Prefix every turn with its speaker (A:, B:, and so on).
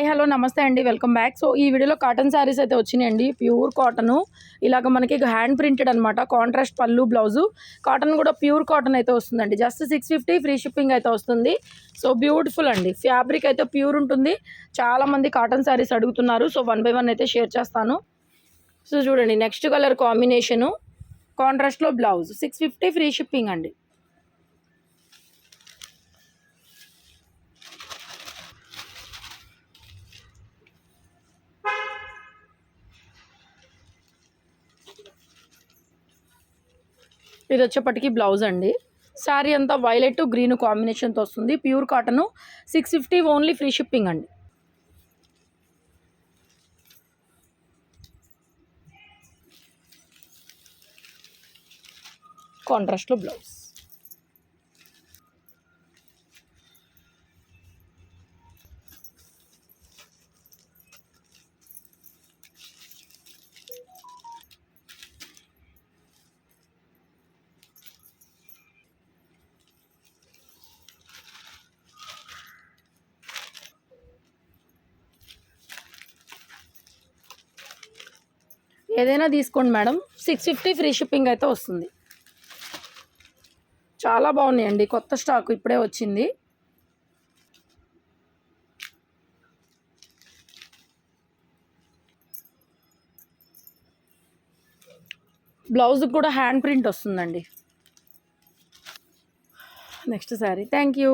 A: Hello నమస్తే అండి, welcome back. So ఈ వీడియోలో కాటన్ శారీస్ అయితే వచ్చినాయండి. ప్యూర్ కాటను, ఇలాగ మనకి హ్యాండ్ ప్రింటెడ్ అనమాట. కాంట్రాస్ట్ పళ్ళు, బ్లౌజు. కాటన్ కూడా ప్యూర్ కాటన్ అయితే వస్తుందండి. జస్ట్ 650 ఫ్రీ షిప్పింగ్ అయితే వస్తుంది. సో బ్యూటిఫుల్ అండి. ఫ్యాబ్రిక్ అయితే ప్యూర్ ఉంటుంది. చాలామంది కాటన్ శారీస్ అడుగుతున్నారు. సో 1 బై 1 అయితే షేర్ చేస్తాను. సో చూడండి, నెక్స్ట్ కలర్ కాంబినేషను కాంట్రాస్ట్లో బ్లౌజ్, 650 ఫ్రీ షిప్పింగ్ అండి. ఇది వచ్చేప్పటికి బ్లౌజ్ అండి. శారీ అంతా వైలెట్ గ్రీన్ కాంబినేషన్తో వస్తుంది. Pure cotton, 650 only free shipping అండి. కాంట్రాస్ట్లో బ్లౌజ్. ఏదైనా తీసుకోండి మేడం, 650 ఫ్రీ షిప్పింగ్ అయితే వస్తుంది. చాలా బాగున్నాయండి, కొత్త స్టాక్ ఇప్పుడే వచ్చింది. బ్లౌజ్కి కూడా హ్యాండ్ ప్రింట్ వస్తుందండి. నెక్స్ట్ శారీ. Thank you.